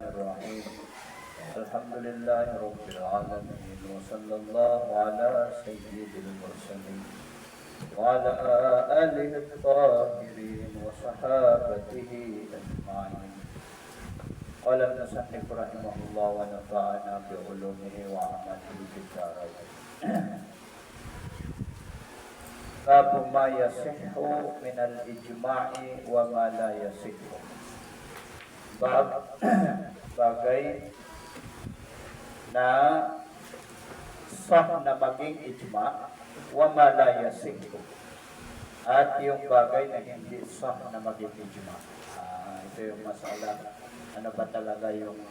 الرحيم الحمد لله رب العالمين وصلى الله على سيد المرسلين وعلى آله الطاهرين وصحابته أجمعين. قال المصنف رحمه الله ونفعنا بعلومه وعمله في الدارين. باب ما يصح من الإجماع وما لا يصح. Bab bagay na sah na maging ijma wa ma la yasih, at yung bagay na hindi sah na maging ijma. Ito yung masala, ano ba talaga yung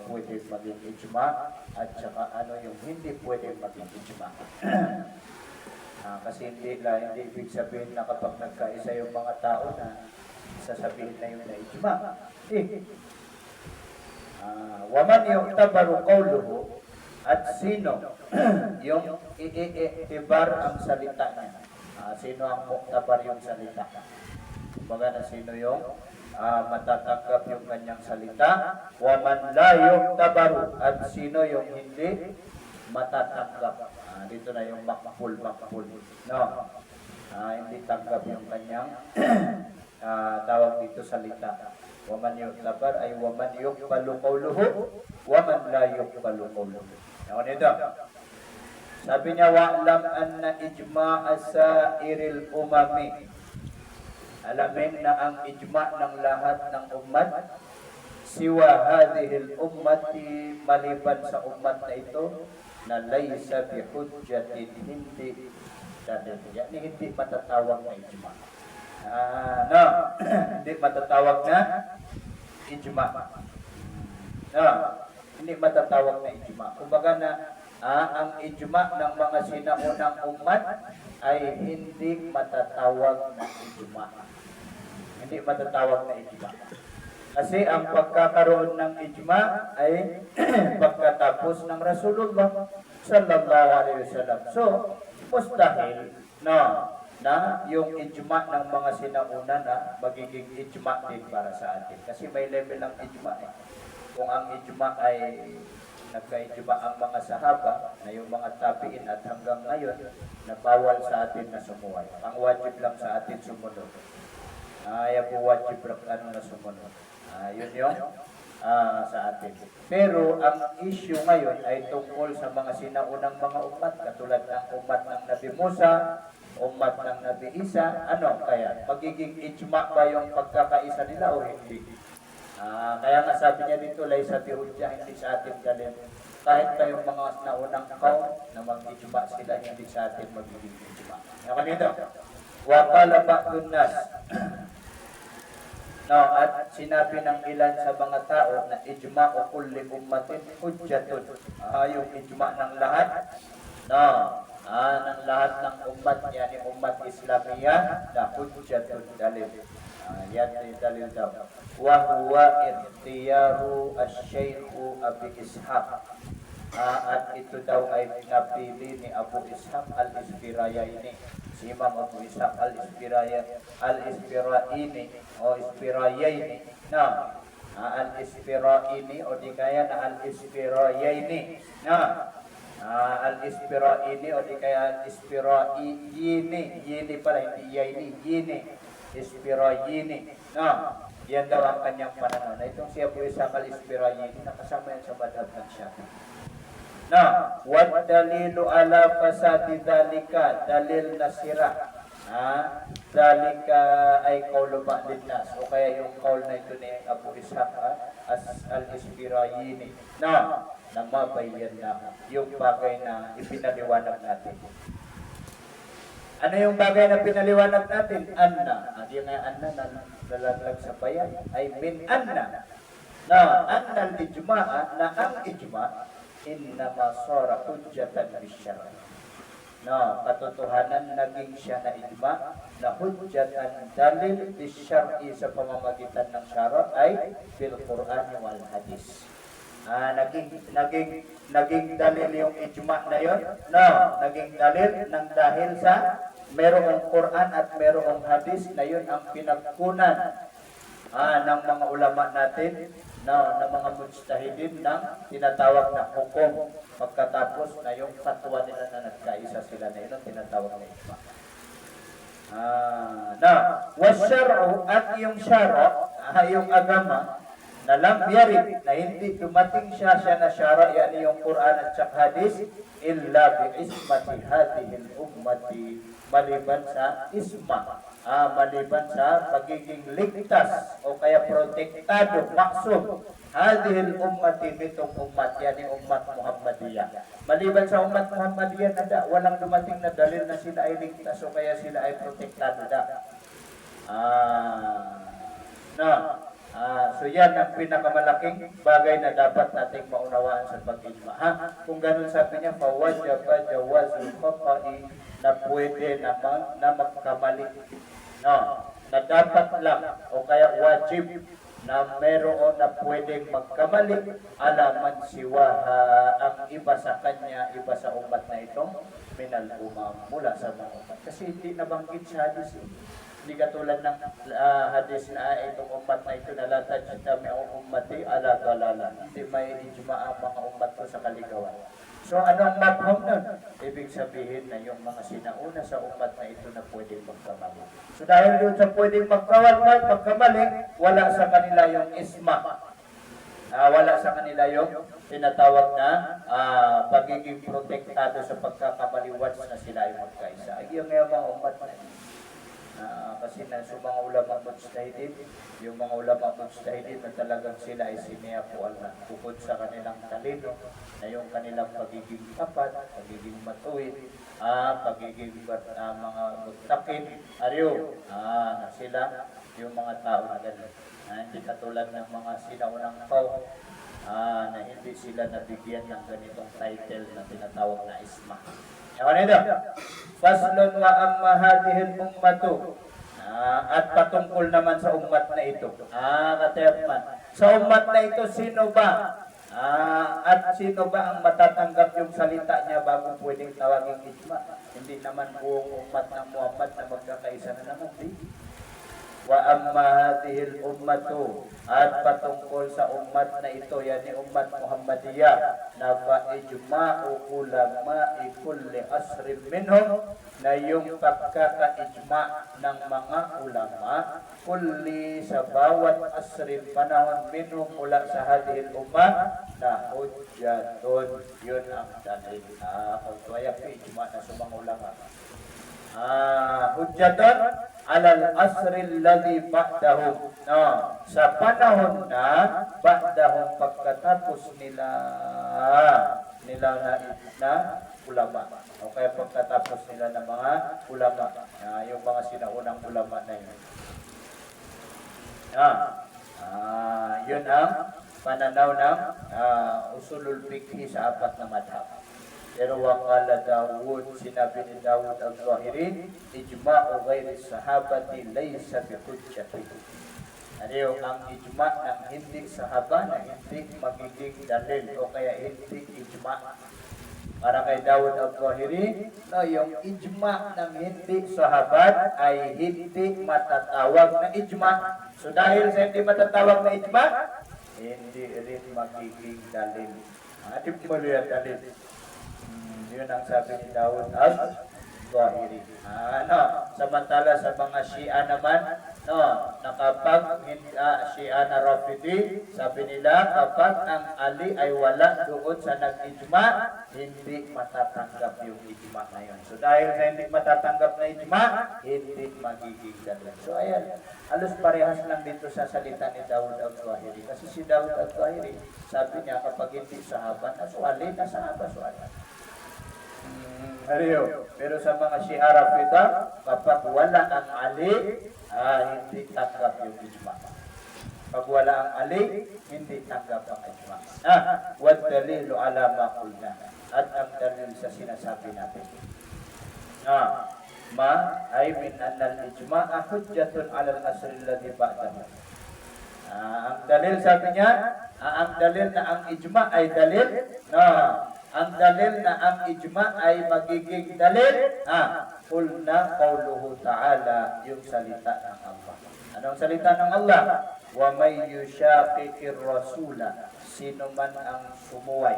pwede maging ijma at saka ano yung hindi pwede maging ijma. Kasi hindi ibig sabihin na kapag nagkaisa yung mga tao na sasabihin na yun na ijma. Waman yu'tabaru qawluhu, at sino yung ii'tibar ang salita niya. Sino ang mu'tabar yung salita. Kumbaga na sino yung matatanggap yung kanyang salita. Waman la yu'tabaru, at sino yung hindi matatanggap. Dito na yung makpul. No. Hindi tanggap yung kanyang tawag dito salita. Waman yu'tabar ay waman yuqbalu qawluhu, waman la yuqbalu qawluhu. Ano nito? Sabi niya, wa'lam anna ijma'a sa'iril umami. Alamin na ang ijma' ng lahat ng umat, siwa hadhil ummati, maliban sa umat na ito, na laysa bi hujjatin, hindi dalil. Yani hindi matatawag na ijma'. Hindi matatawag na ijma. Hindi matatawag na ijma. Kumbaga na ang ijma ng mga sinaunang umat ay hindi matatawag na ijma. Hindi matatawag na ijma. Kasi ang pagkakaroon ng ijma ay pagkatapos ng Rasulullah sallallahu alaihi wasallam. So, mustahil na yung ijma ng mga sinauna na magiging ijma din para sa atin. Kasi may level ng ijma eh. Kung ang ijma ay nagka-ijma ang mga sahaba, na yung mga tabiin at hanggang ngayon, na bawal sa atin na sumuway. Ang wajib lang sa atin sumunod. Yan po wajib lang na sumunod. Yun yung sa atin. Pero ang issue ngayon ay tungkol sa mga sinaunang mga umat, katulad ng umat ng Nabi Musa, umat ng Nabi Isa. Ano kaya? Magiging ijma ba yung pagkakaisa nila o hindi? Kaya nga sabi niya dito, laysa bi hujja, hindi sa atin dalil. Kahit kayong mga naunang kaum na mag-ijma sila, hindi sa atin magiging ijma. Ano dito? Wa qala ba'dun nas. At sinabi ng ilan sa mga tao na ijma'u kulli ummatin hujjatun. Yung ijma ng lahat, ng lahat ng umat, yani umat Islamiyah, na hujjatun dalil. Yan ay dalil daw. Wa huwa ikhtiyaru asy-syaikhu Abi Ishaq. At ito daw ay napili ni Abu Ishaq al-Isfirayaini. Si Imam Abu Ishaq al-Isfiraini o Isfirayaini. Al-Isfiraini o di kaya na al-Isfirayaini. Al-Isfiraini o di kaya al-Isfiraini. Yini pala, hindi yaini. Yini. Isfirayini. Yan daw ang kanyang pananaw. Itong si Abu Ishaq al-Isfirayini, nakasama yan sa madhab ng Syafi'i. Wat dalilu ala fasadi dhalika, dalil na sira. Dhalika ay qawlu ba'din nas, o kaya yung qawl na ito ni Abu Ishaq al-Isfirayini na mabayan na yung bagay na ipinaliwanag natin. Ano yung bagay na pinaliwanag natin? Anna. Yung anna na nalaglag sa bayan ay min anna. Anna al-ijma'a, na ang ijma' innama sara hujjatan bisyar'i. Katotohanan naging siya na ijma na hujjatan dalil bisyar'i sa pamamagitan ng syara ay bil Qur'an wal hadis. Naging dalil yung ijma na yun. Naging dalil ng dahil sa merong Quran at merong hadis na yun ang pinagkunan ng mga ulama natin na mga mujtahidin ng tinatawag na hukom pagkatapos na yung fatwa nila na nagkaisa sila na yun ang tinatawag na ijma. Wasyar'u at yung syara, yung agama na lam yarid, na hindi dumating siya na syara, yani yung Quran at saka hadis, illa bi ismati hadihil ummati, maliban sa isma, maliban sa pagiging ligtas o kaya protektado, maksum, hadihil ummati, nitong ummat, yani ummat Muhammadiyah. Maliban sa ummat Muhammadiyah na walang dumating na dalil na sila ay ligtas o kaya sila ay protektado so yan ang pinakamalaking bagay na dapat nating maunawaan sa pag-ijma. Kung ganun sabi niya, fawajaba jawazul khata'i, na pwede na magkamali. Na dapat lang o kaya wajib na meron na pwedeng magkamali, alaman siwaha, ang iba sa kanya, iba sa umat na itong minal umam, mula sa mga umat. Kasi hindi nabanggit sa hadis. Hindi katulad ng hadis na itong umat na ito na latad siya may ummati ala dalala. Hindi may ijma ang mga umat ko sa kaligawan. So anong mafhum nun? Ibig sabihin na yung mga sinauna sa umat na ito na pwedeng magkamali. So dahil doon sa pwedeng magkamali, wala sa kanila yung isma. Wala sa kanila yung tinatawag na pagiging protektado sa pagkakamaliwan na sila ay magkaisa. Yung mga umat na ito. Kasi nasa mga ulama mujtahidin, yung mga ulama mujtahidin na talagang sila ay siniyapuan na bukod sa kanilang talino, na yung kanilang pagiging tapat, pagiging matuwid, pagiging mga mutakin, ariyo, na sila yung mga tao na gano'n. Hindi katulad ng mga sinaunang tao na hindi sila nabigyan ng ganitong title na tinatawag na isma. Ewan ito, faslun wa amma hadihil ummatu, at patungkol naman sa ummat na ito. Katerman, sa ummat na ito, sino ba? At sino ba ang matatanggap yung salita niya bago pwedeng tawaging ijma? Hindi naman buong ummat ng Muhammad na magkakaisa na naman. Wa amma hadihil ummatu, at patungkol sa ummat na ito, yani ummat Muhammadiyah, na fa-ijma'u ulama'i kulli asrin minhum, na yung pagkaka-ijma ng mga ulama kulli sa bawat asrin panahon minhum mula sa hadihil ummah, na hujjatun, yun ang dalil. Kaya ijma na sa mga ulama. Hujjatun alal asril ladhi ba'dahum, sa panahon na ba'dahum, pagkatapos nila na ulama, o kaya pagkatapos nila ng mga ulama, yung mga sinaunang ulama na yun. Yun ang pananaw ng usulul fiqhi sa apat na madhab. Pero waqala Dawud, sinabi ni Dawud al-Zahiri, ijma'u ghairi sahabati laysa bihujjati. Ano ang ijma' ng hindi sahaba na hindi magiging dalil o kaya hindi ijma'. Para kay Dawud al-Zahiri, yung ijma' ng hindi sahabat ay hindi matatawag na ijma'. So dahil sa hindi matatawag na ijma', hindi rin magiging dalil. Di mo rin dalil. Yun ang sabi ni Dawud al-Zahiri. Samantala sa mga Shia naman, na kapag Shia na Rafidi, sabi nila kapag ang Ali ay wala doon sa nag-ijma, hindi matatanggap yung ijma na yun. So dahil sa hindi matatanggap na ijma, hindi magiging dalil. So ayan, halos parehas lang dito sa salita ni Dawud al-Zahiri. Kasi si Dawud al-Zahiri, sabi niya kapag hindi sahabat, aswali na sahabat, swali. Pero sa mga Shia Rafida, kapag wala ang Ali, hindi tanggap yung ijma. Pag wala ang Ali, hindi tanggap ang ijma. Wad dalilu ala ma qulna. At ang dalil sa sinasabi natin. Ay min anna al-ijma'a hujjatun ala al-asr alladhi ba'dahu. Ang dalil sabi niya, ang dalil na ang ijma ay dalil, ang dalil na ang ijma ay magiging dalil, qulna qawluhu ta'ala, yung salita ng Allah. Anong salita ng Allah? wa may yushaqiqir rasula, sino man ang sumuway.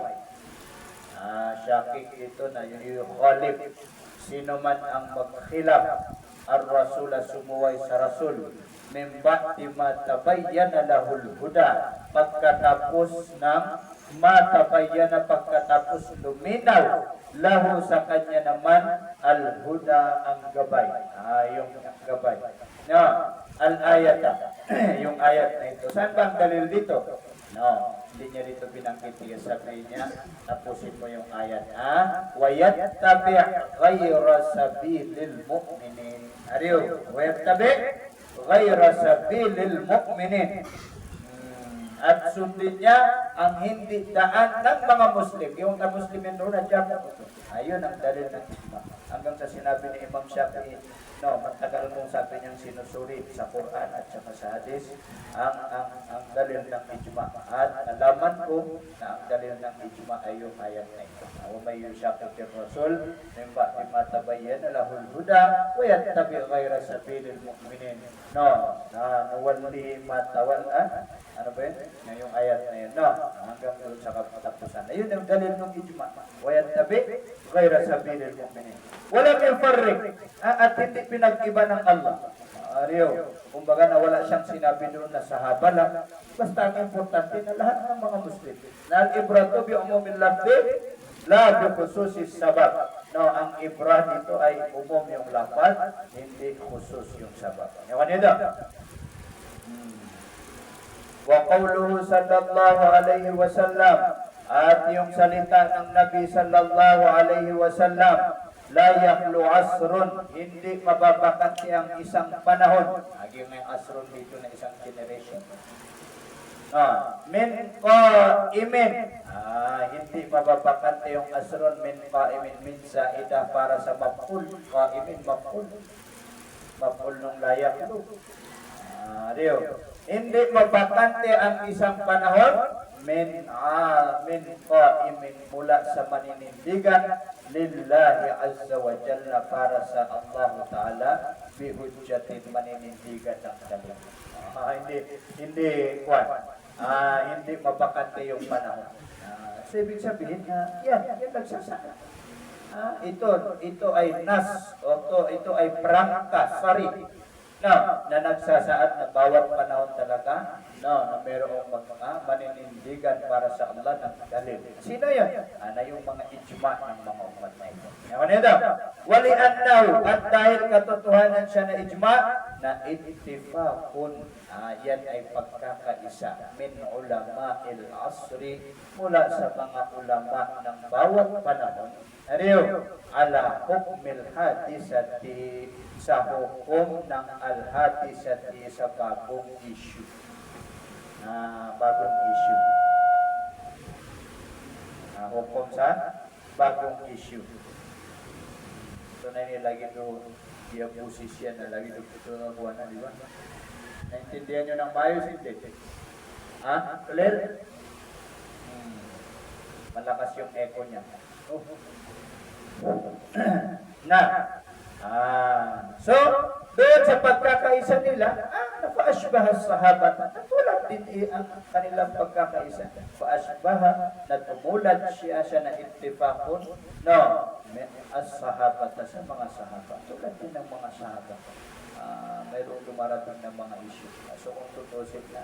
Syaqik ito na yung yukhalif, sino man ang magkhilaf ar-rasula, sumuway sa rasul, min ba'di ma tabayyana lahul huda, pagkatapos ng matabayyana, pagkatapos luminaw, lahu sa kanya naman al-huda, ang gabay. Yung gabay. No, al-ayata, yung ayat na ito. Saan ba ang dalil dito? No, hindi niya dito binanggit. Sabi niya, tapusin mo yung ayat. وَيَتَّبِعْ غَيْرَ سَبِيلِ الْمُؤْمِنِينَ. Ariyo, وَيَتَّبِعْ غَيْرَ سَبِيلِ الْمُؤْمِنِينَ. At sundin niya ang hindi daan ng mga Muslim. Yung na Muslimin doon na dyan. Ayun ang dalil ng ijma. Hanggang sa sinabi ni Imam Shafi'i, no, matagal kong sabi niyang sinusuri sa Quran at saka sa Hadis ang dalil ng ijma. At nalaman ko na ang dalil ng ijma ay yung ayat na ito. May yushaqiqir rasul min ba'di ma tabayyana lahul huda wa yattabi' ghayra sabilil mu'minin. No, nuwalli ma tawalla. Ano ba yun? Yung ayat na yun. No, hanggang doon sa katapusan. Ayun ang dalil ng ijma. Wa yattabi' ghayra sabilil mu'minin. Walang yufarriq, at hindi pinag-iba ng Allah. Ariyo, kumbaga na wala siyang sinabi doon na sahaba lang. Basta ang importante na lahat ng mga Muslim. Na al-ibratu bi umumil lafzi la bi khususis sabab. No, ang ibrah dito ay umum yung lafaz, hindi khusus yung sabab. Yung kanina. Wa qawluhu sallallahu alaihi wasallam, at yung salita ng Nabi sallallahu alaihi wasallam, la yahlu asrun, hindi mababakante ang isang panahon. Lagi may asrun dito na isang generation. Min qa'imin, hindi mababakante yung asrun min qa'imin, min sa'ida para sa maf'ul. Qa'imin maf'ul, maf'ul nung la yahlu. Hindi mabakante ang isang panahon min qa'imin, mula sa maninindigan lillahi azza wa jalla, para sa Allah Ta'ala, bi hujjatin, maninindigan ng dalil. Hindi mabakante yung panahon. So, ibig sabihin na yan nagsasaka. Ito ay nas, ito ay prangka, sorry. No, na nagsasaad na bawat panahon talaga, no, na mayroong mga maninindigan para sa Allah ng dalil. Sino yun? Yung mga ijma ng mga umat na ito. Yan ito. Wali annahu, at dahil katotohanan siya na ijma, na ittifaqun, yan ay pagkakaisa min ulama il-asri, mula sa mga ulama ng bawat panahon. Ariyo, ala hukmil hadisati, sa hukum ng al-hadisati, sa bagong issue. Bagong issue. Hukum sa bagong issue. Ito na nilagay doon, yung posisyon na lagi doon ito na buwan na, di ba? Naintindihan nyo ng maayos, hindi? Clear? Malakas yung echo niya. So, doon sa pagkakaisa nila, napaashbaha sahabat, natulad din ang kanilang pagkakaisa. Paashbaha, natumulat siya na ittifaqun, no, as-sahabat, sa mga sahabat. Tulad din ng mga sahabat. Mayroong dumarating ng mga issue. So, kung tutusin na,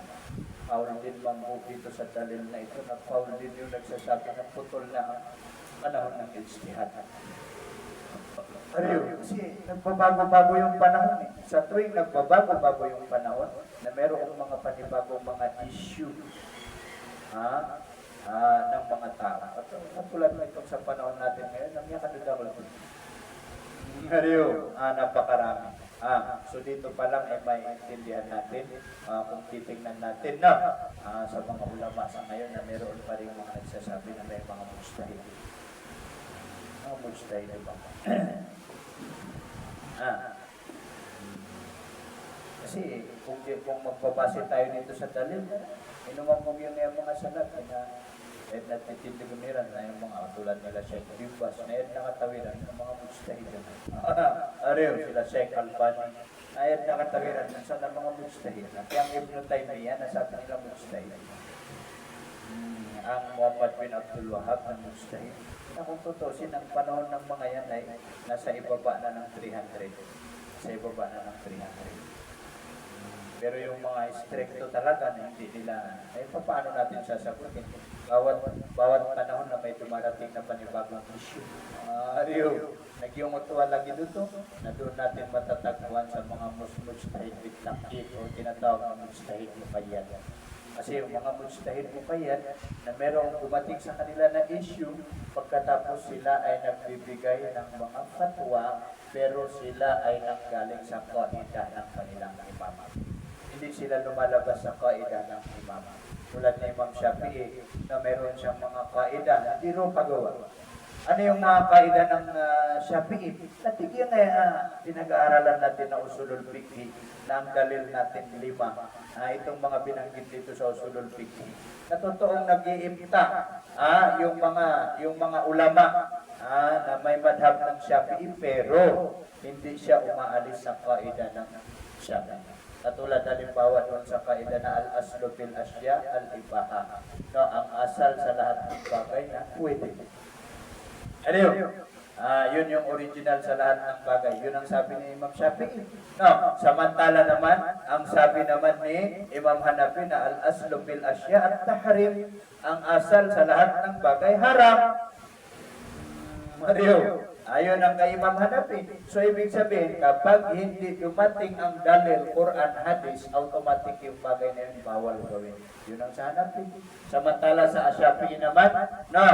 foul din bang dito sa dalil na ito, na foul din yung nagsasabi ng putol na ang panahon ng ijtihad. Kasi nagbabago-bago yung panahon eh. Sa tuwing nagbabago-bago yung panahon, na mayroong mga panibagong mga issue ng mga tao. At tulad na itong sa panahon natin ngayon, namyakan na double food. Napakarami. So dito pa lang ay may intindihan natin, kung titingnan natin na sa mga ulama sa ngayon na mayroon pa rin mga nagsasabi na may mga mustahil. Mga mustahil ba? Kasi kung magbabase tayo dito sa dalil, inuman mo yung mga salat na natitindigan na yung mga tulad nila Sheikh Bibas na yung nakatawiran ng mga mustahil. Ariyo sila Sheikh Albani, Ayat na katawiran sa mga mujtahid. Kaya ang Ibn Taymiyyah, nasabi nila mujtahid. Ang Muhammad bin Abdul Wahab na mujtahid. Na kung tutusin, ang panahon ng mga yan ay nasa ibaba na ng 300. Sa ibaba na ng 300. Pero yung mga stricto talaga na hindi nila, paano natin sasagutin? Bawat panahon na may dumarating na panibagong issue. Nagyungutuwa lagi dito na doon natin matatagpuan sa mga mujtahid bitlakit o tinatawag na mujtahid muqayyad. Kasi yung mga mujtahid muqayyad na merong dumating sa kanila na issue, pagkatapos sila ay nagbibigay ng mga fatwa, pero sila ay nanggaling sa kaidah ng kanilang imam. Hindi sila lumalabas sa kaidah ng imam. Tulad ni Imam Shafi'i na meron siyang mga kaidah, hindi rin pagawa. Ano yung mga kaidah ng Shafi'i? Natigyan na pinag-aaralan natin na usulul fiqh na ang dalil natin 5. Itong mga binanggit dito sa usulul fiqh. Na totoong nag-iimta yung mga ulama na may madhab ng Shafi'i pero hindi siya umaalis sa kaidah ng Shafi'i. Katulad halimbawa doon sa kaidah na al-aslu fil asya al-ibaha. No, ang asal sa lahat ng bagay na pwede. Ano yun? Yun yung original sa lahat ng bagay. Yun ang sabi ni Imam Shafi'i. No, samantala naman, ang sabi naman ni Imam Hanafi na al-aslu fil asya at-tahrim. Ang asal sa lahat ng bagay haram. Mario. Ayon ang kay Imam Hanafi. So, ibig sabihin, kapag hindi dumating ang dalil, Quran, Hadis, automatic yung bagay na yun, bawal gawin. Yun ang sa Hanafi. Samantala sa Shafi'i naman, na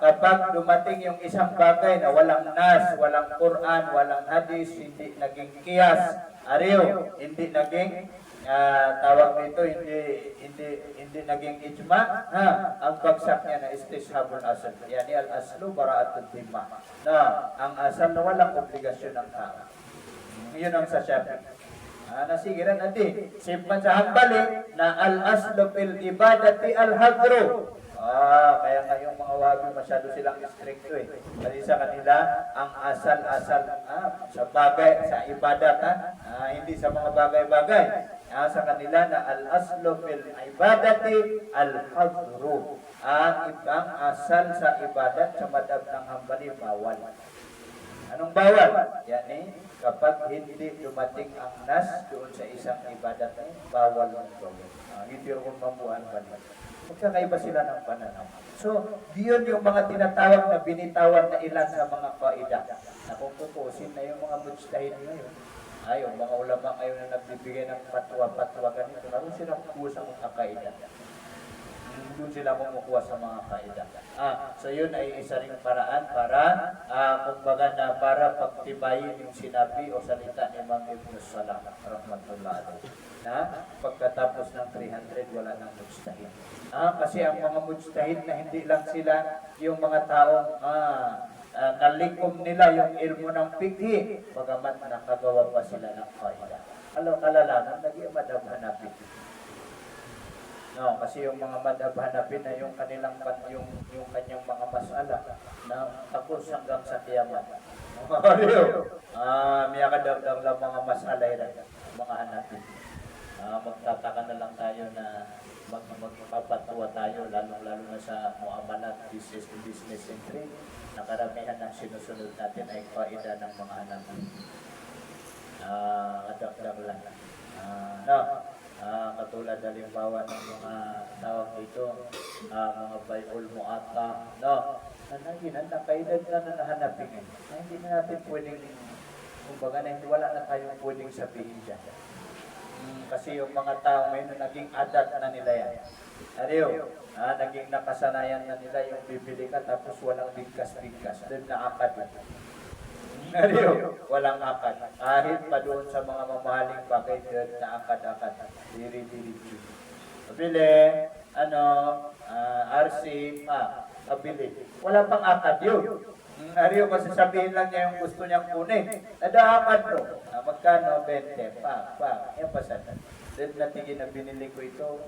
kapag dumating yung isang bagay na walang nas, walang Quran, walang Hadis, hindi naging kiyas, hindi naging tawag nito, hindi naging ijma, ang bagsak niya na istishabul asal. Yani al-aslu bara'atul dhimma. Ang asal na walang obligasyon ng tao. Yun ang sa Shafi'i. Nasigiran natin. Simpan sa Hanbali na al-aslu fil ibadati al-hadru. Kaya ngayong mga wabi masyado silang stricto Kasi sa kanila, ang asal-asal sa bagay, sa ibadat, hindi sa mga bagay-bagay. Sa kanila na al-aslu fil ibadati al-hadru. Ang ibang asal sa ibadat sa madhab ng Hanbali, bawal. Anong bawal? Yani, kapag hindi dumating ang nas doon sa isang ibadat, bawal ng gawin. Hindi rin mamuhan balik. Magkakaiba sila ng pananaw. So, diyon yung mga tinatawag na binitawan na ilan sa mga kaidah. Na kung tutusin na yung mga mujtahid ngayon, yung mga ulama ngayon na nagbibigay ng patwa-patwa ganito, naroon sila kukuha sa mga kaidah. Doon sila kumukuha sa mga kaidah. So yun ay isa ring paraan para, kumbaga na para pagtibayin yung sinabi o salita ni Imam Ibn Salah, rahmatullah alayhi. Na pagkatapos ng 300 wala nang mujtahid. Kasi ang mga mujtahid na hindi lang sila yung mga taong nalikom nila yung ilmu ng fiqh, bagamat nakagawa pa sila ng kaidah. Kalalaman, naging madhab Hanafi. No, kasi yung mga madhab Hanafi na yung kanilang yung kanyang mga masala na tapos hanggang sa kiyamat. May kadagdag lang mga masala mga Hanafi. Magtataka na lang tayo na magpapatuwa tayo, lalo na sa muamalat, business and trade, na karamihan ng sinusunod natin ay kaidah ng mga Hanafi. Kadagdag lang. Katulad halimbawa ng mga tawag dito, mga bay'ul mu'atta, na kaidah na nahanapin na hindi na natin pwedeng, kumbaga na wala na tayong pwedeng sabihin dyan. Kasi yung mga tao ngayon naging adat na nila yan. Naging nakasanayan na nila yung bibili ka tapos walang bigkas-bigkas. Doon na akad. Walang akad. Kahit pa doon sa mga mamahaling bagay, doon na akad-akad. Diri-diri. Pabili, RC, pabili. Wala pang akad yun. Kasi sabihin lang niya yung gusto niyang kunin. Nadaakad bro. Magkano? 20. Yan pasan. Then natigin na binili ko ito.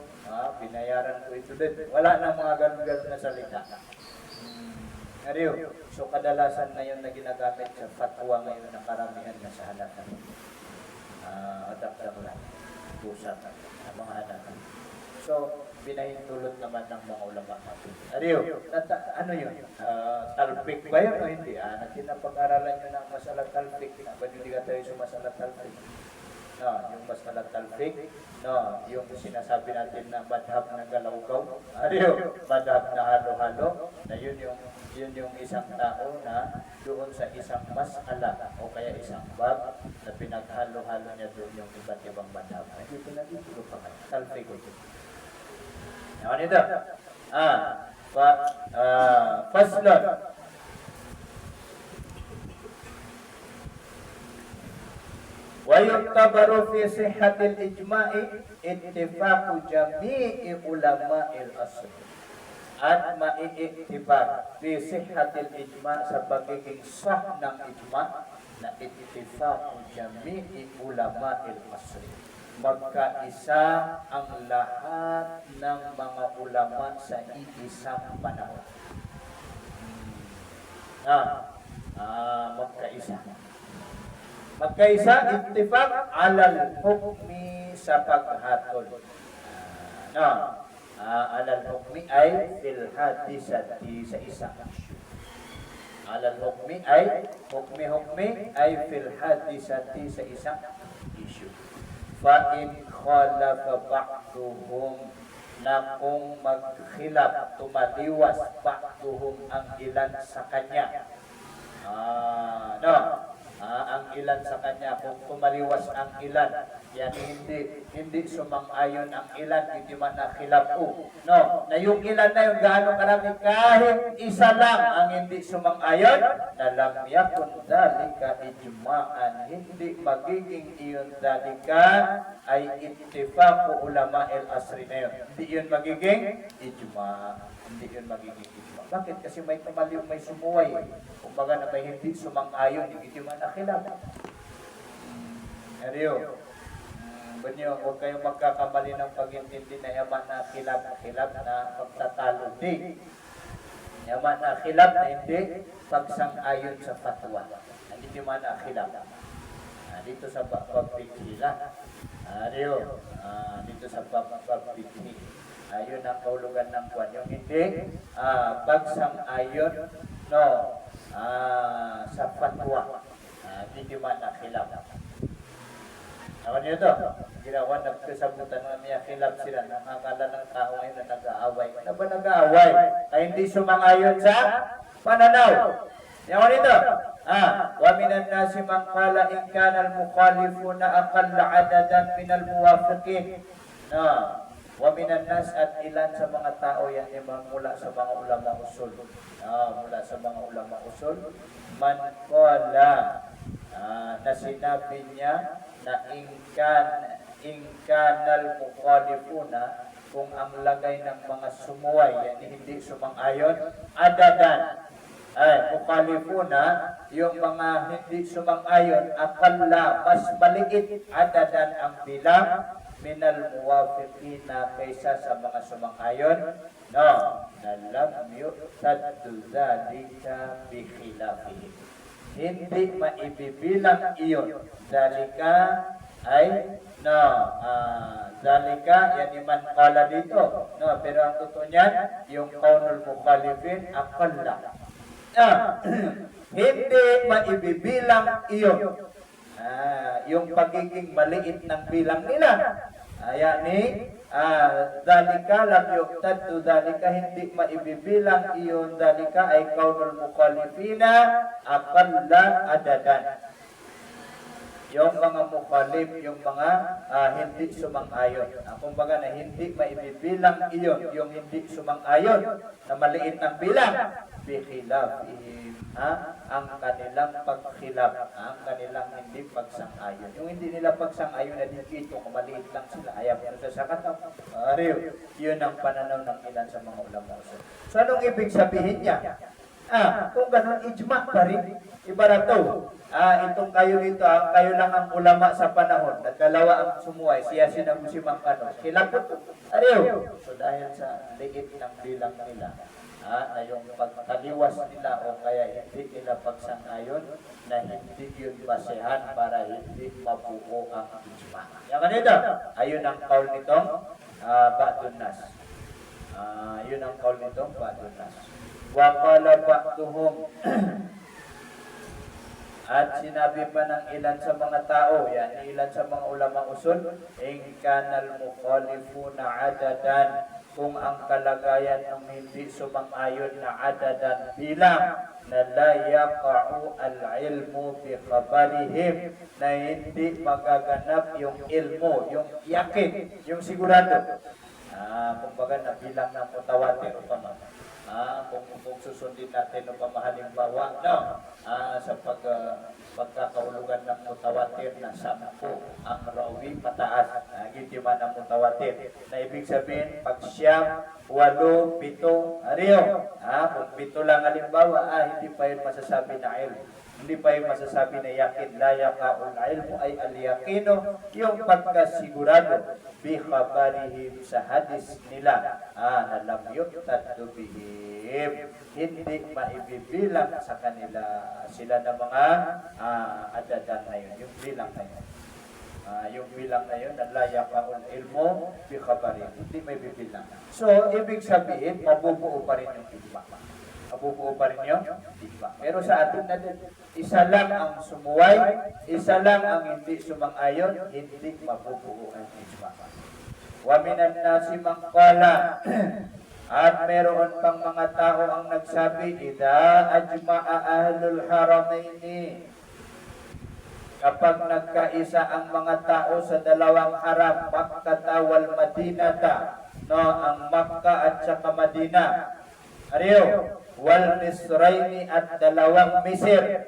Binayaran ko ito. Then wala nang mga ganun-ganun na salita. So kadalasan na yun na ginagamit sa fatwa ngayon na karamihan na sa halatan. adapter lang. Pusat ang mga anak. So, binahintulot naman ng mga ulama natin. Ano yun? Talpik ba yun o hindi? Nakinapag-aralan nyo ng masalat talpik. Ba't hindi ka tayo sumasalat talpik? No, yung masalat talpik. No, yung sinasabi natin na madhab na galawgaw. Madhab na halo-halo. Na yun yung isang tao na doon sa isang masala o kaya isang bab na pinaghalo-halo niya doon yung iba't ibang madhab. Hindi pinag-itulo pa kayo. Talpik ko yun. Ano ito? Faslon. ويعتبر في صحة الإجماع اتفاق جميع علماء الأصل. At maiiktibar fi sihhatil ijma' sa pagiging sah ng ijma' na ittifaq jami'i ulama'il asr. Magkaisa ang lahat ng mga ulama sa iisang panahon. Magkaisa. Magkaisa, ittifaq alal hukmi sa paghatol. Alal hukmi ay fil hadisati sa isang issue. Alal hukmi ay hukmi ay fil hadisati sa isang issue. Fa in khalafa ba'duhum na kung magkhilaf tumaliwas ba'duhum ang ilan sa kanya. Ang ilan sa kanya, kung tumaliwas ang ilan, yan hindi sumang-ayon ang ilan, hindi man nakhilapu. No, na yung ilan na yun, gaano karami, kahit isa lang ang hindi sumang-ayon, na lam yakun dalika ijma'an, hindi magiging iyon dalika ay ittifaqu ulama el-asri na yun. Hindi yun magiging ijma'. Hindi yun magiging ijma'. Bakit? Kasi may tumaliw, may sumuway. Kumbaga na may hindi sumang-ayon, hindi man nakilap. Huwag kayong magkakamali ng pag-intindi na yaman na kilap na pagtatalo. Hindi. Yaman na kilap na hindi pagsang-ayon sa fatwa. Hindi man na kilap. Dito sa pagbigila. Dito sa pagbigila. Ayun ang kaulugan ng kwan. Yung hindi pagsang-ayon sa fatwa. Hindi man na kilap. Awan niyo ito, ginawa nagkasabutan ng niya, kilap sila, nakakala ng tao ngayon na nag-aaway. Ano ba nag-aaway? Ay hindi sumangayon sa pananaw. Awan nito, wa minan nasi man qala in kana al-mukhalifuna aqalla adadan min al-muwafiqin. Wa minan nas at ilan sa mga tao yan mula sa mga ulama usul. Mula sa mga ulama usul, man qala na sinabi niya na inkanal mukhalifuna, kung ang lagay ng mga sumuway yan hindi sumang-ayon, adadan mukhalifuna, yung mga hindi sumang-ayon, akalla mas maliit adadan ang bilang minal muwafiqina kaysa sa mga sumang-ayon, na lam yu'taddu dhalika bi khilafihim. Hindi maibibilang iyon. Dalika ay dalika yan iman kala dito. Pero ang totoo niyan, yung kaunul mukhalifin akalla. Hindi maibibilang iyon. Yung pagiging maliit ng bilang nila. Dalika lam yuqtaddu dalika, hindi maibibilang iyon. Dalika ay kaunul mukhalifina aqalla adadan. Yung mga mukhalif, yung mga hindi sumang-ayon. Kumbaga na hindi maibibilang iyon, yung hindi sumang-ayon na maliit ng bilang, bikhilafihim, ang kanilang pagkhilaf, ang kanilang hindi pagsang-ayon. Yung hindi nila pagsang-ayon na dito, kung maliit lang sila, ayaw nyo sa kataw. Yun ang pananaw ng ilan sa mga ulama. So anong ibig sabihin niya? Kung ganun, ijma pa rin. Ibarat to, itong kayo dito, kayo lang ang ulama sa panahon, at dalawa ang sumuway, siya sinagusimang kano. Kilapot, ariyo. So dahil sa liit ng bilang nila, na yung pagkaliwas nila o kaya hindi nila pagsang-ayon na hindi yun basehan para hindi mabuo ang ijma. Yan kanito, ayun ang kaul nitong Ba'dun-Nas. Yun ang kaul nitong Ba'dun-Nas. Wa qala ba'duhum at sinabi pa ng ilan sa mga tao, yan, ilan sa mga ulama usul, in kanal mukhalifuna adadan, kung ang kalagayan ng hindi sumang-ayon na adadan bilang na la yaqa'u al-ilmu bi khabarihim, na hindi magaganap yung ilmu, yung yakin, yung sigurado. Kumbaga na bilang ng mutawatir o tama. Kung susundin natin o pamahalimbawa, sa pagkakaulugan ng mutawatir na 10 ang rawi pataas, gintiman ng mutawatir. Na ibig sabihin, pag siyam, 8, 7, ariyo. Kung 7 lang halimbawa, hindi pa yun masasabi na ilmu. Hindi pa yung masasabi na yakin, la yaqa'ul ilmu ay al-yaqino, yung pagkasigurado bi khabarihim sa hadis nila, na lam yuqtaddu bihim, hindi maibibilang sa kanila sila na mga adadan na yun, yung bilang na yun. Yung bilang na yun, na la yaqa'ul ilmu bi khabarihim, hindi maibibilang. So, ibig sabihin, mabubuo pa rin yung ijma. Mabubuo pa rin yung ijma. Pero sa atin natin, isa lang ang sumuway, isa lang ang hindi sumang-ayon, hindi mabubuo ang ijma. Wa minan nasi man qala at meron pang mga tao ang nagsabi, idza ajma'a ahlul haramaini, kapag nagkaisa ang mga tao sa dalawang haram, Makkah wal Madinata, ang Makkah at saka Madina, ariyo, wal Misraini at dalawang Misir.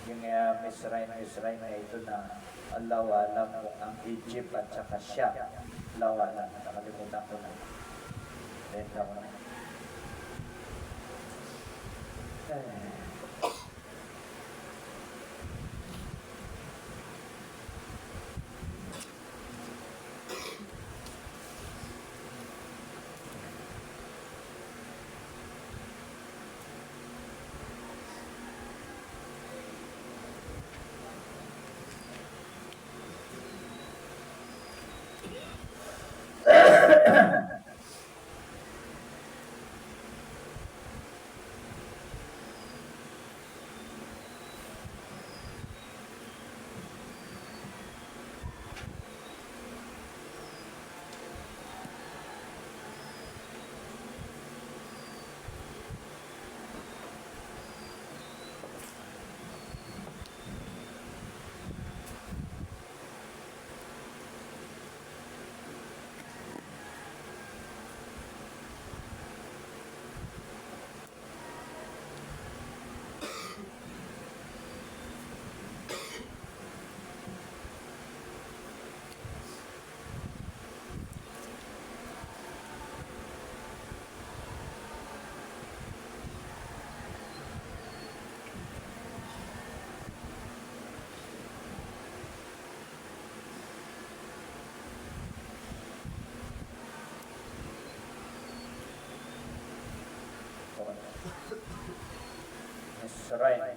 Yung Misrain na ito na Allah alam kung ang Egypt at saka siya. Allah alam, nakalimutan ko na. Benta ko na.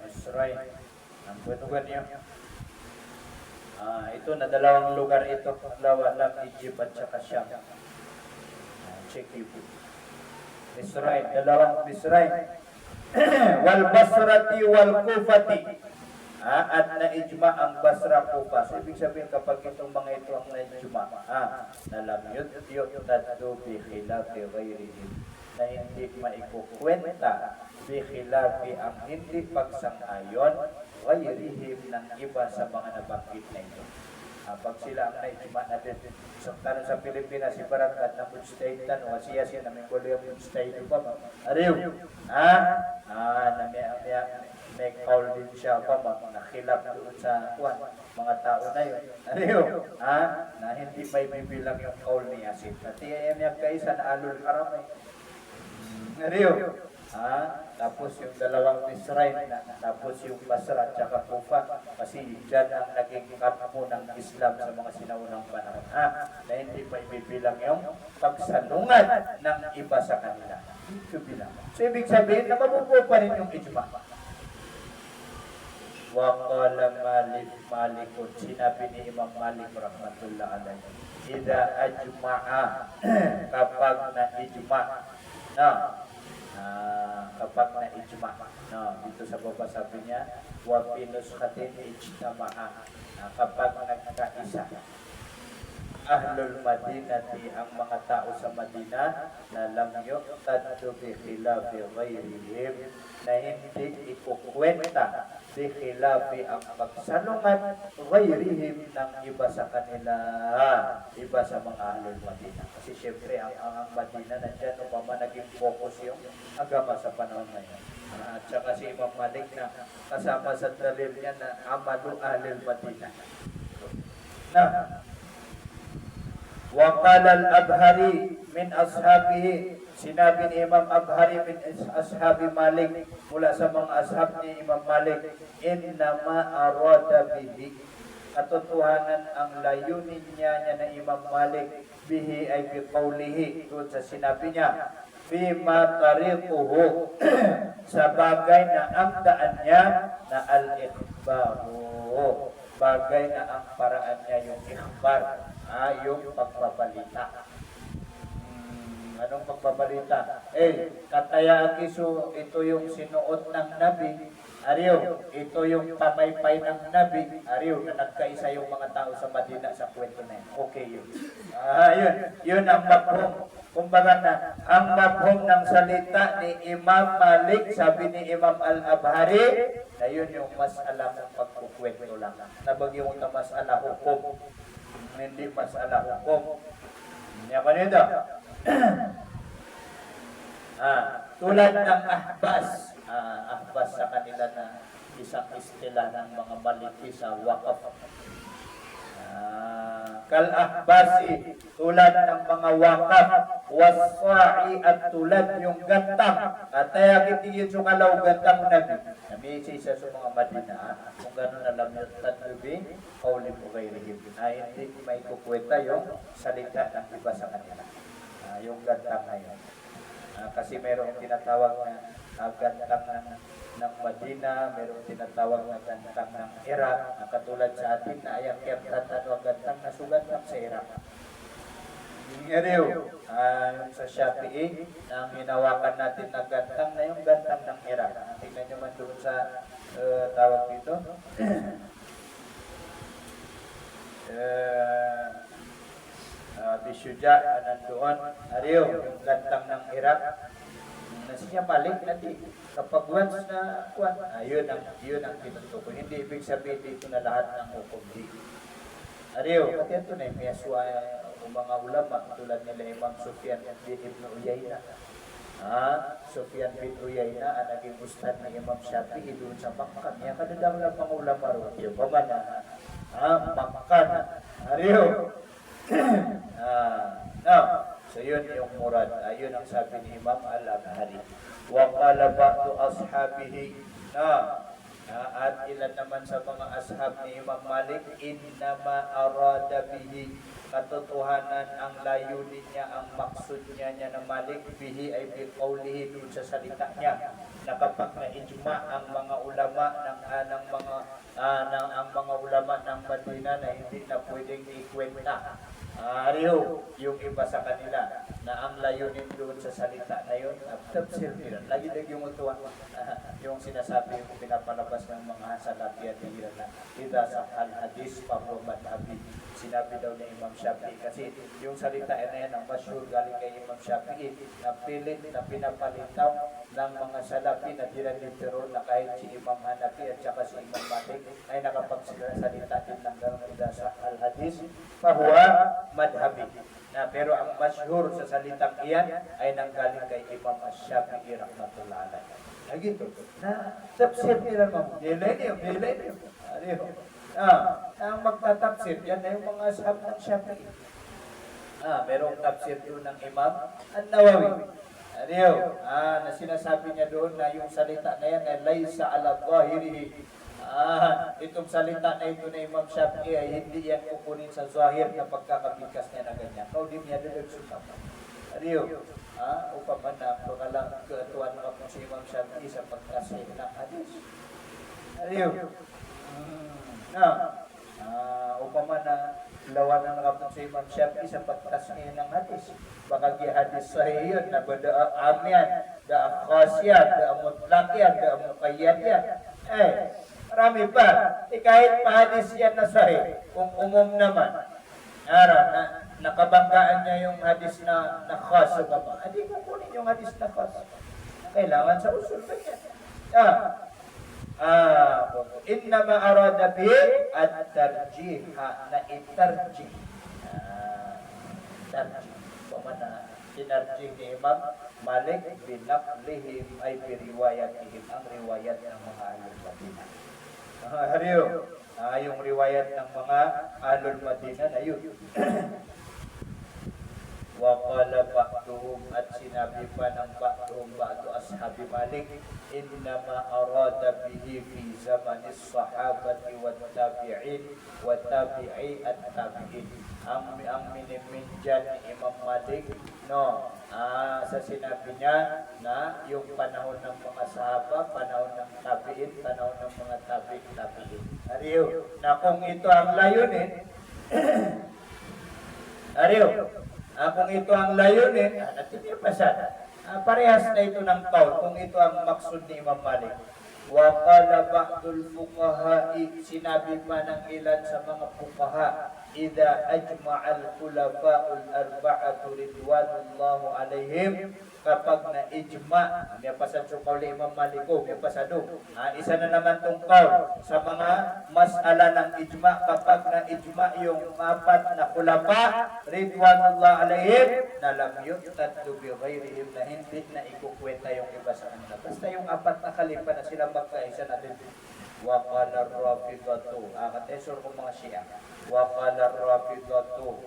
Misrain. Ang bunugan niyo. Ito na dalawang lugar ito. Dalawa lang, Egypt at saka Syam. Check you. Misrain, dalawang Misrain. Wal Basrati wal Kufati. At na-ijma ang Basra Kufa. So, ibig sabihin kapag itong mga ito ang na-ijma, na lam yu'taddu bi khilafi ghayrihim, na hindi maikukwenta bi khilafi ang hindi pagsang-ayon ghayrihim ng iba sa mga nabanggit na ito. Pag sila ang na-ijma natin, tanong sa Pilipinas, si Barakat na food state tanong, siya namin kulo yung food state pa ba? Ariyo, may call din siya pa mga khilaf doon sa mga tao na yun. Ariyo, na hindi may bilang yung call niya. At iyan niya kayo sa naalul karamay. Ariyo, Tapos yung dalawang Misraim, tapos yung Basra at saka Kufa, kasi dyan ang naging kampo ng Islam sa mga sinaunang panahon. Na hindi pa ibibilang yung pagsalungat ng iba sa kanila. Ito bilang. So ibig sabihin na mabubuo pa rin yung ijma. Waqala Malikun, sinabi ni Imam Malik rahmatullah alayhi, Ida ajma'a, kapag na-ijma, kapag na-ijma, dito sa baba sabi niya, wa pinuskatin ijtama'a, kapag nagkaisa, Ahlul Madinati, ang mga tao sa Madina, na lam yuqtaddu bi khilafi ghayrihim, na hindi ikukwenta bi khilafi ang pagsalungat ghayrihim ng iba sa kanila, iba sa mga Ahlul Madina. Kasi syempre ang Madina nandiyan upama naging focus yung agama sa panahon ngayon. At saka si Imam Malik na kasama sa dalil niya na amalu Ahlul Madina. Waqala al-Abhari min ashabihi, sinabi ni Imam Abhari min ashabi Malik, mula sa mga ashab ni Imam Malik, innama arada bihi, katotohanan ang layunin niya na Imam Malik, bihi ay bi qawlihi, doon sa sinabi niya, bima tariquhu, sa bagay na ang daan niya na al-ikhbaru, bagay na ang paraan niya yung ikhbar, yung pagbabalita. Anong pagbabalita? Katayaan kiso, ito yung sinuot ng Nabi, ariyo, ito yung pamaypay ng Nabi, ariyo, na nagkaisa yung mga tao sa Madina sa kwento na yun. Okay yun. Yun ang mabhong. Kumbaga na, ang mabhong ng salita ni Imam Malik, sabi ni Imam Al-Abhari, na yun yung masala ng pagkukwento lang. Nabagyo mo na masala hukom, hindi masala hukom. Yan kanito. Tulad ng ahbas. Ahbas sa kanila na isang istila ng mga maliki sa wakaf. Kal-ahbasi, tulad ng mga wakaf, waswa'i, at tulad yung gantang. At kaya kitiyin yung alaw gantang nabi. Namisi siya sa mga Madina, kung gano'n alam yung tatlubi, kaulim mo kay Rihim. Hindi may kukwenta yung salita ng iba sa kanila. Yung gantang na yun. Kasi mayroong tinatawag na gantang ng Madina, mayroong tinatawag na gantang ng Iraq, na katulad sa atin na ayang kertatan o gantang na sugat ng sa Iraq. Yung sa Shafi'i, ang hinawakan natin na gantang na yung gantang ng Iraq. Tingnan nyo man doon sa tawag dito. Bisuja, nandoon. Ariyo, yung gantang ng Iraq. Siya balik natin. Kapag once na kuwan, yun ang tinutukoy. Hindi ibig sabihin dito na lahat ng hukom di. Ariyo, pati ito na yung miyaswa ng mga ulama, tulad nila Imam Sufyan bin Ibn Uyayna. Sufyan bin Uyayna, ang naging ustad ni Imam Shafi'i doon sa Makkah. Niya kadadang lang mga ulama ro. Yung pamana, Makkah. Ariyo. So yun yung murad. Yun ang sabi ni Imam Al-Abhari. Wa qala ba'du ashabihi, at ilan naman sa mga ashab ni Imam Malik, innama arada bihi, katotohanan ang layunin niya, ang maksud niya na Malik, bihi ay bi qawlihi, doon sa salita niya, na kapag na-ijma ang mga ulama ng mga ulama ng Madina na hindi na pwedeng ikwenta. Ariyo, yung iba sa kanila, na ang layunin doon sa salita na yun, tafsir nila. Lagi-lagi yung utuwa, yung sinasabi, yung pinapalabas ng mga salafi at hira na, ida sa al-hadis, pabrobat habib. Sinabi daw ni Imam Shafi'i, kasi yung salita na yan, ang masyur galing kay Imam Shafi'i, na pilit na pinapalitaw ng mga salafi na dinalitero na kahit si Imam Hanafi at saka si Imam Malik ay nakapagsalita din ng gano'n sa al-hadis, pahuwa madhabi. Pero ang masyhur sa salitang iyan ay nanggaling kay Imam Shafi'i rahmatullah alayhi. Nagito na tafsir nila mo. Nilay. Ang magtatafsir yan ay yung mga ashab ng Shafi'i. Merong tafsir doon ng Imam An-Nawawi. Ariyo, na sinasabi niya doon na yung salita na yan ay laysa ala zahirihi. Itong salita na ito na Imam Shafi'i ay hindi yan kukunin sa zahir na pagkakabigkas niya na ganyan. Kaudim niya doon susap. Ariyo, upaman na pangalang keatuan mo si Imam Shafi'i sa pagkasih ng hadis. Ariyo, upaman na lawan ng nakapon si Imam Shafi'i sa pagkasih ng hadis. Baka hadis sahih yun na bada amyan, da khasiyat, da mutlaqiyat, da muqayyadiyat. Marami pa. Kahit pa hadis yan na sahih, kung umum naman, nakabanggaan niya yung hadis na khas sa baba. Hindi kukunin yung hadis na khas. Kailangan sa usul ba yan? Innama arada bi at-tarjih, na itarjih. Tarjih. Pamana tinarjih ni Imam Malik binaqlihim ay biriwayatihim, ang riwayat ng mga Ahlul Madinah. Hariyo, yung riwayat ng mga Ahlul Madinah na yun. Wa qala ba'duhum, at sinabi pa ng ba'duhum, ba'du ashabi Malik, innama arada bihi fi zamanis sahabati wa tabi'in wa tabi'i at tabi'in. Ang miniminjan ni Imam Malik, sa sinabi niya na yung panahon ng mga sahaba, panahon ng tabi'in, panahon ng mga tabi'in. Ariyo, na kung ito ang layunin, kung ito ang layunin, natin yung pasada. Parehas na ito ng kaul kung ito ang maksud ni Imam Malik. Wa qala ba'dul fuqaha'i, sinabi pa ng ilan sa mga fuqaha, idza ajma'al khulafa'ul arba'atu ridwanullahu alaihim, kapag na-ijma, may pasad sa kaul ni Imam Malik, may pasado. Isa na naman tong kaul sa mga mas'ala ng ijma, kapag na-ijma yung apat na khulafa ridwanullahu alaihim, na lam yu'taddu bi ghairihim, na hindi na ikukwenta yung iba sa kanila. Basta yung apat na khalifa na sila magkaisa natin. Wa qala ar-rafidatu, katesor ko mga Shia. Wa qala ar-rafidatu,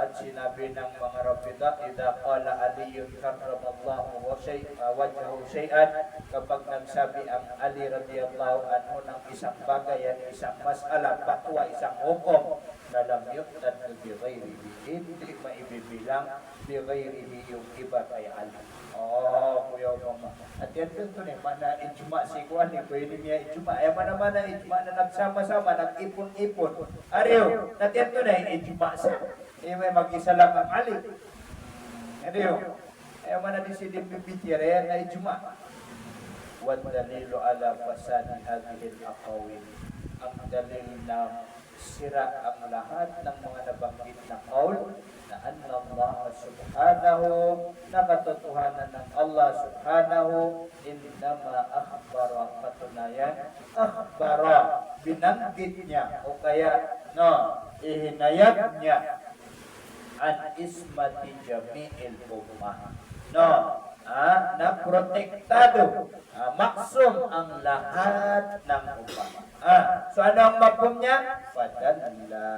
at sinabi ng mga Rafidah, idza qala Aliyun karramallahu wajhahu shay'an, kapag nagsabi ang Ali radhiyallahu anhu ng isang bagay, isang mas'ala, fatwa, isang hukom, na lam yuqtad bi ghairihi, hindi maibibilang bi ghairihi yung iba kay Ali. Kuya mama. At yan ito ni mana ijma si kuan ni pwede niya ijma. Ay mana ijma na nagsama-sama, nag-ipon-ipon. Ariyo, at yan ito na ijma sa. May mag-isa lang ang Ali. Ariyo. Ay mana di si Dimbibitira yan na ijma. Wa dalilu ala fasadi hadhihi al-aqawil. Ang dalil na sira ang lahat ng mga nabanggit na qaul, na anna Allah subhanahu, nakatotohanan ng Allah subhanahu, innama akhbara, patunayan, akhbara, binanggit niya, o kaya, ihinayag niya, an ismati jami'il ummah, na protektado, maksum ang lahat ng ummah. So ano ang mafhum niya? Fadalla,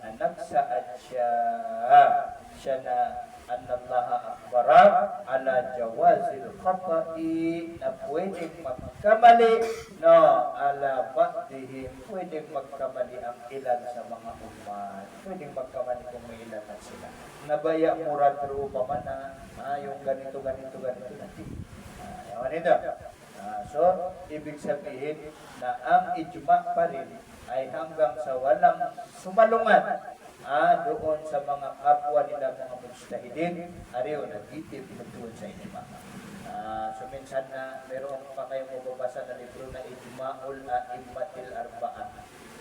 na nagsaad siya na annallaha akhbara ala jawazil khata'i, na pwedeng magkamali, ala ba'dihim, pwedeng magkamali ang ilan sa mga umat, pwedeng magkamali kung may ilan na sila. Nabaya murad rupa man yung ganito natin. Yaman ito. So, ibig sabihin na ang ijma pa rin ay hanggang sa walang sumalungat doon sa mga kapwa nila mga mujtahidin, ariyo nagtitip doon sa ijma. So minsan na meron pa kayong mababasa na libro na Ijma'ul A'immatil Arba'ah.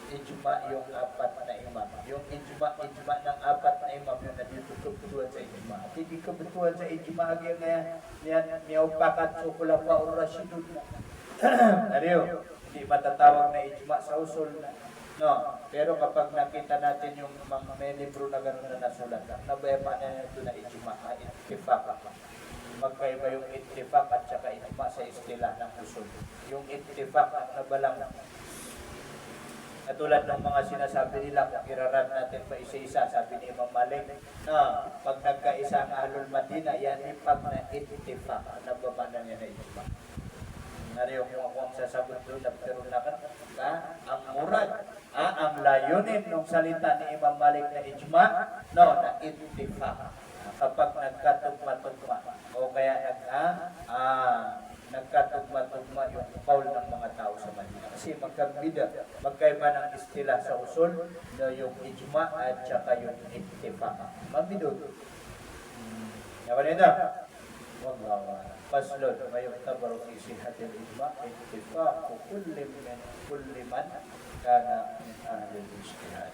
Ijma yung apat na imam. Yung ijma ng apat na imam yung natitutuan sa ijma. At hindi kebetulan sa ijma yan miyawpakat so khulafa'ur rasyidun. Ariyo, hindi matatawag na ijma sa usul na. Pero kapag nakita natin yung mga may libro na gano'n na nasulat, nabayama na ito na ijma, ittifaq. Magkaiba yung ittifaq at saka ijma sa istilah ng usul. Yung ittifaq ang nabalang Katulad ng mga sinasabi nila, kung iraran natin pa isa-isa, sabi ni Imam Malik, na pag nagkaisa ang Ahlul Madina, yan ipag na ittifaq, nabamanan niya na ijma. Nariyo kung ako ang sasabot doon, pero ang murad, ang layunin ng salita ni Imam Malik na ijma, no, na ittifaq. Kapag nagkatugma-tugma, o kaya nagkatugma-tugma yung kaul ng mga tao sa Madina. Kasi magkaiba ng istila sa usul, no, yung ijma at saka yung ittifaq. Mabidot. Yaman yun na? Wallahu a'lam. Faslun, may yuktabaru fi sihhatil ijma' ittifaqu kulli man kana min ahli al-ijtihad.